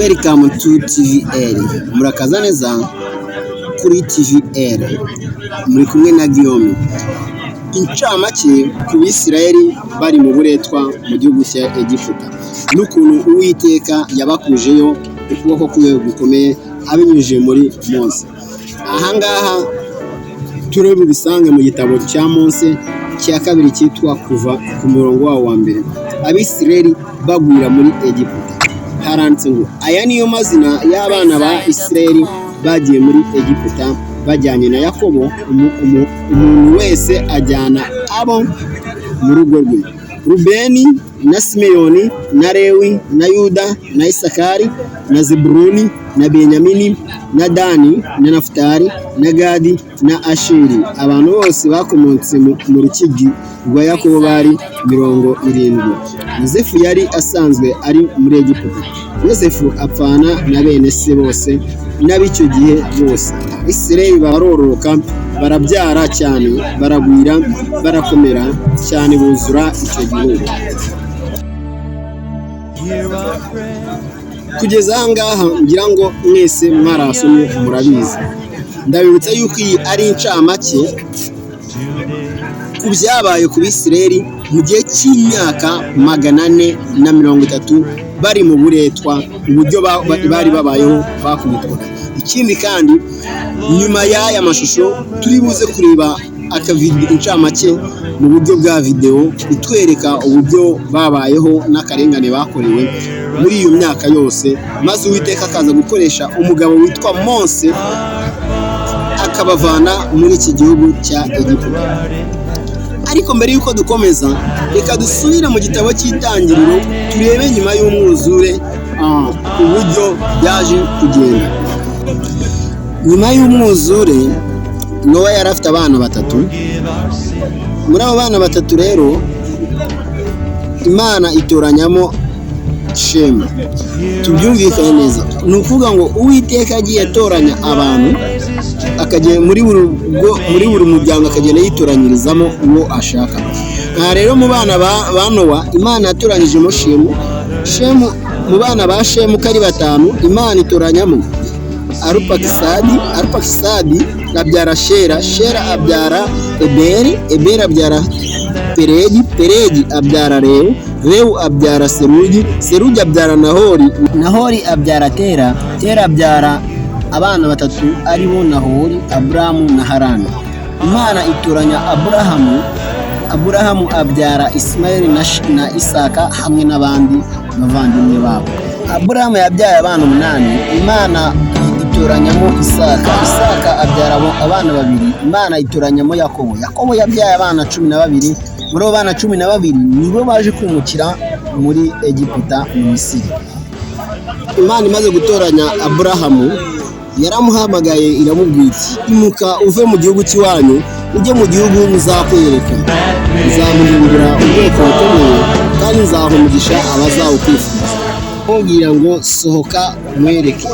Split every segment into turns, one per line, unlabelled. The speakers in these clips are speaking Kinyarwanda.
Welcome to TVL. Murakaza neza kuri TVL. Muri kumwe na Guillaume. Incamake ku Abisirayeli bari mu buretwa mu gihugu cya Egiputa. N'ukuntu Uwiteka yabakujeyo ukubokokwe gukomeye abinyujije muri Mose. Ahangaha turebe bisange mu gitabo cya Mose cya kabiri cyitwa kuva ku murongo wawo wa mbere. Abisirayeli bagwira muri Egiputa. Haranditse ngo aya niyo mazina y'abana ba Isirayeli bagiye muri Egiputa bajyanye na Yakobo. Umuntu wese ajyana abo mu rugo rwe: Rubeni na Simeyoni na Lewi na Yuda na Isakari na Zebuluni na Benyamini na Dani na Nafutali na Gadi na Asheri. Abantu bose bakomotse mu rukigi rwa Yakobo bari 70. Yosefu yari asanzwe ari muri Egiputa. Yosefu apfana na bene se bose n'ab'icyo gihe bose. Isirayeli barororoka, barabyara cyane, baragwira, barakomera cyane, buzura icyo gihugu. Kugeza ahangaha ngira ngo mwese mwarasomye murabizi. Ndabibutsa yuko iyi ari incamake ku byabaye ku Bisirayeli mu gihe cy'imyaka 430 bari mu buretwa, uburyo bari babayeho bakubitwa. Ikindi kandi nyuma y'aya mashusho turi buze kureba incamake mu buryo bwa video itwereka uburyo babayeho n'akarengane bakorewe muri iyo myaka yose, maze Uwiteka akaza gukoresha umugabo witwa Mose akabavana muri iki gihugu cya Egiputa. Ariko mbere yuko dukomeza, reka dusubire mu gitabo cy'itangiriro turebe nyuma y'umwuzure uburyo yaje kugenda. Nyuma y'umwuzure Nowa yari afite abana 3. Muri abo bana 3 rero Imana itoranyamo Shemu. Tubyumvikane neza, ni ukuvuga ngo Uwiteka agiye atoranya abantu akajya muri buri muryango akagenda yitoranyirizamo uwo ashaka. Aha rero mu bana ba Nowa Imana yatoranyijemo Shemu. Mu bana ba Shemu kari 5 Imana itoranyamo Arupakisadi abyara Shera abyara Eberi abyara Peregi abyara Rewu abyara Serugi abyara Nahori abyara Tera abyara abana 3 aribo Nahori, Aburahamu na Harani. Imana itoranya Aburahamu abyara Ismaili na Isaka hamwe n'abandi bavandimwe babo. Aburahamu yabyaye abana 8. Imana itoranyamo Isaka abyara abana 2. Imana itoranyamo Yakobo yabyaye abana 12. Muri abo bana 12 nibo baje kwimukira muri Egiputa mu Misiri. Imana imaze gutoranya Aburahamu yaramuhamagaye iramubwira iti: imuka uve mu gihugu cy'iwanyu ujye mu gihugu nzakwereka, nzamuhindura ubwoko bukomeye kandi nzahumugisha abazawukwifuza. Mubwira ngo sohoka mwereke.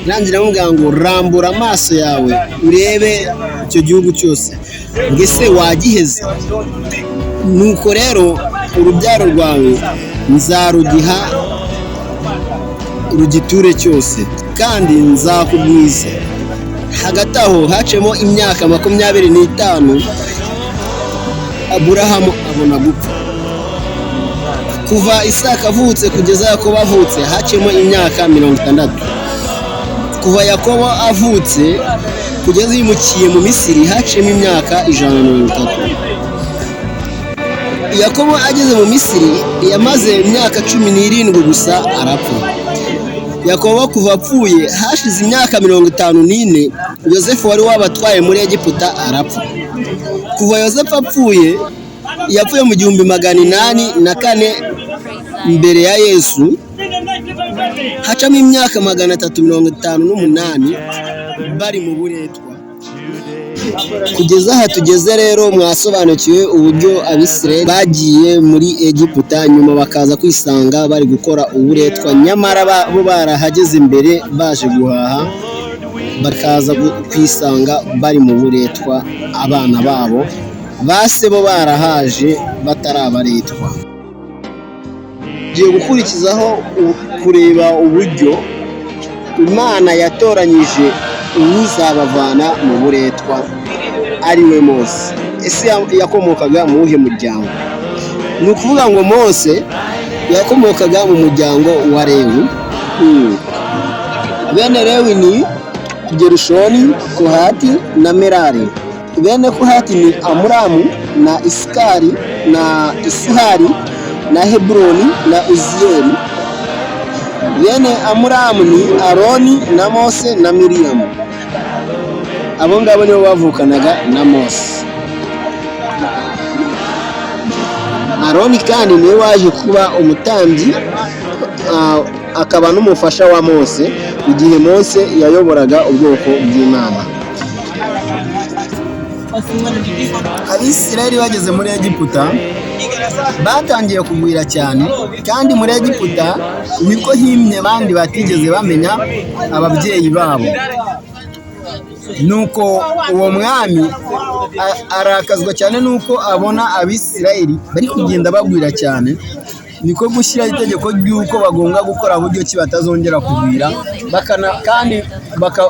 Nanjye namubwira ngo rambura amaso yawe urebe icyo gihugu cyose, mbese wagiheze. Nuko rero urubyaro rwawe nzarugiha rugiture cyose kandi nzakugwiza. Hagati aho hacemo imyaka 25 Aburahamu abona gupfa. Kuva Isaka avutse kugeza Yakobo avutse hacemo imyaka 60. Kuva Yakobo avutse kugeza yimukiye mu Misiri hacemo imyaka 130. Yakobo ageze mu Misiri yamaze imyaka 17 gusa arapfa. Yakobo kuva apfuye hashize imyaka 54. Yosefu wari wabatwaye muri Egiputa arapfa. Kuva Yosefu apfuye yapfuye mu 1804 mbere ya Yesu, hacamo imyaka 358 bari mu buretwa. Kugeza aha tugeze rero mwasobanukiwe uburyo Abisirayeli bagiye muri Egiputa nyuma bakaza kwisanga bari gukora uburetwa, nyamara bo barahageze mbere baje guhaha, bakaza kwisanga bari mu buretwa. Abana babo base bo barahaje batarabaretwa. Giye gukurikizaho kureba uburyo Imana yatoranyije uzabavana mu buretwa ari we Mose. Ese yakomokaga mu wuhe muryango? Ni ukuvuga ngo Mose yakomokaga mu muryango wa Lewi. Bene Lewi ni Gerushoni, Kohati na Merari. Bene Kohati ni Amuramu na Isikari na Isihari na Heburoni na Uziyeli. Bene Amuramu ni Aroni na Mose na Miriyamu. Abo ngabo nibo bavukanaga na Mose. Aroni kandi niwe waje kuba umutambyi akaba n'umufasha wa Mose igihe Mose yayoboraga ubwoko bw'Imana. Abisirayeli bageze muri Egiputa batangiye kugwira cyane, kandi muri Egiputa niko himye abandi batigeze bamenya ababyeyi babo. Nuko uwo mwami arakazwa cyane nuko abona Abisirayeli bari kugenda bagwira cyane, niko gushyira itegeko ry'uko bagomba gukora buryo ki batazongera kugwira, kandi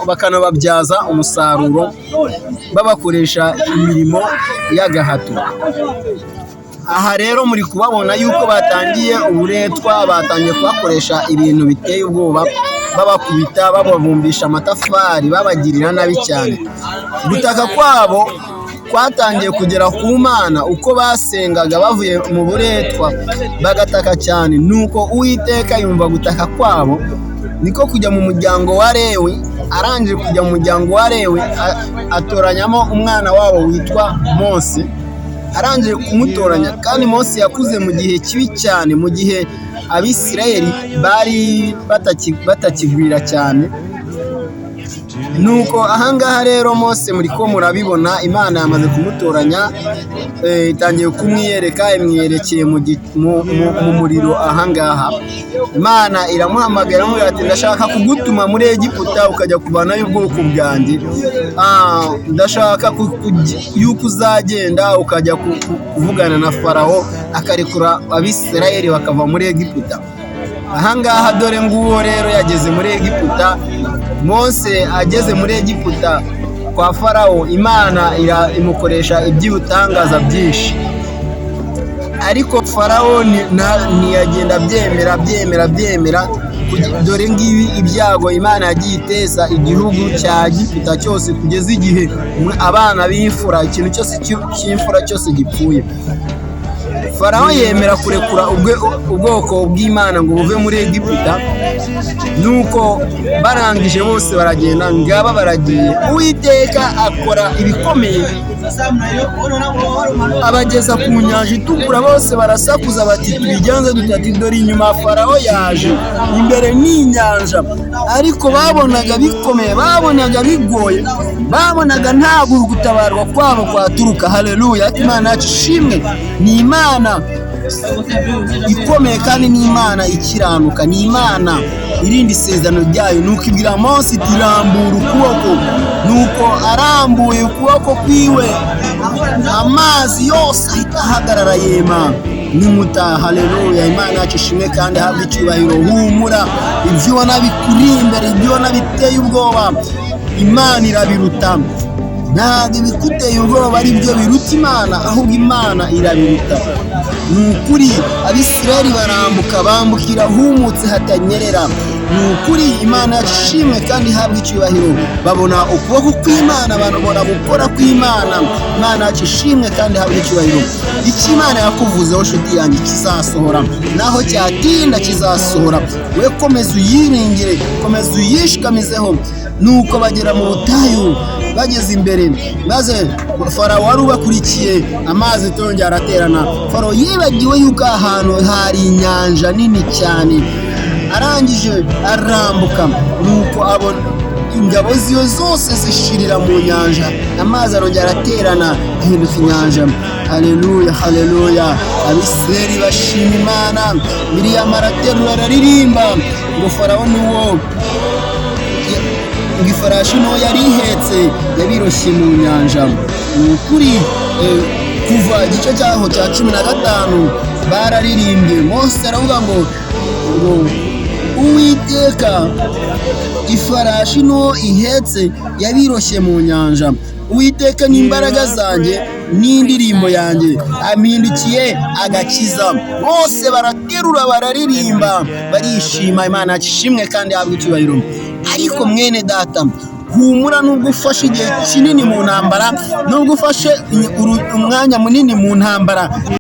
bakanababyaza umusaruro babakoresha imirimo y'agahato. Aha rero muri kubabona yuko batangiye uburetwa, batangiye kubakoresha ibintu biteye ubwoba, babakubita, bababumbisha amatafari, babagirira nabi cyane. Gutaka kwabo kwatangiye kugera ku Mana uko basengaga bavuye mu buretwa bagataka cyane. Nuko Uwiteka yumva gutaka kwabo, niko kujya mu muryango wa Lewi. Arangije kujya mu muryango wa Lewi atoranyamo umwana wabo witwa Mose. Arangije kumutoranya, kandi Mose yakuze mu gihe kibi cyane, mu gihe Abisirayeli bari batakigwira cyane. Nuko ahangaha rero Mose muri ko murabibona, Imana yamaze kumutoranya, itangiye kumwiyereka, imwiyerekeye mu muriro. Ahangaha Imana iramuhamagara ngo ati ndashaka kugutuma muri Egiputa ukajya kubanayo ubwoko bwanjye. Ndashaka yuko uzagenda ukajya kuvugana na Farawo akarekura Abisirayeli bakava muri Egiputa. Ahangaha dore nguwo rero yageze muri Egiputa. Mose ageze muri Egiputa kwa Farawo, Imana imukoresha iby'ubutangaza byinshi, ariko Farawo ntiyagenda byemera. Dore ngibi ibyago Imana yagiye iteza igihugu cya Egiputa cyose, kugeza igihe abana b'imfura, ikintu cyose cy'imfura cyose gipfuye. Farawo yemera kurekura ubwoko bw'Imana ngo buve muri Egiputa. Nuko barangije bose baragenda, ngaba baragiye. Uwiteka akora ibikomeye, abageza ku nyanja itukura. Bose barasakuza bati tubigenze dutati, dore inyuma Farawo yaje, imbere n'inyanja. Ariko babonaga bikomeye, babonaga bigoye, babonaga nta gutabarwa kwabo kwaturuka. Haleluya! Imana yacu ishimwe. Ni Imana ikomeye kandi ni Imana ikiranuka, ni Imana irinda isezerano ryayo. Nuko ibwira Mose iti rambura ukuboko. Nuko arambuye ukuboko kwiwe, amazi yose ahita ahagarara yema n'inkuta. Haleluya! Imana yacu ishimwe kandi habwe icyubahiro. Humura, ibyo ubona bikuri imbere, ibyo ubona biteye ubwoba, Imana irabiruta. Ntabwo ibikuteye ubwoba ari byo biruta Imana, ahubwo Imana irabiruta. Ni ukuri Abisirayeli barambuka, bambukira humutse hatanyerera. Ni ukuri Imana yacu ishimwe kandi ihabwa icyubahiro. Babona ukuboko kw'Imana, babona gukora kw'Imana. Imana yacu ishimwe kandi ihabwa icyubahiro. Icyo Imana yakuvuzeho nshuti yanjye kizasohora, naho cyatinda kizasohora. We komeza uyiringire, komeza uyishikamizeho. Nuko bagera mu butayu, bageze imbere, maze Farawo wari ubakurikiye, amazi tongera araterana. Farawo yibagiwe yuko ahantu hari inyanja nini cyane. Arangije arambuka, nuko abona ingabo ziwe zose zishirira mu nyanja, amazi arongera araterana, ahinduka inyanja. Haleluya, haleluya! Abisirayeli bashima Imana. Miriyamu araterura araririmba ngo Farawo nuwo ifarashi nto yari ihetse yabiroshye mu nyanja. Ni ukuri kuva igice cyaho cya 15 bararirimbye. Mose aravuga ngo Uwiteka ifarashi nto ihetse yabiroshye mu nyanja. Uwiteka ni imbaraga zanjye n'indirimbo yanjye, ampindukiye agakiza. Bose baraterura bararirimba barishima. Imana ishimwe kandi ihabwe icyubahiro. Ariko mwene data, humura, nubwo ufashe igihe kinini mu ntambara, nubwo ufashe umwanya munini mu ntambara,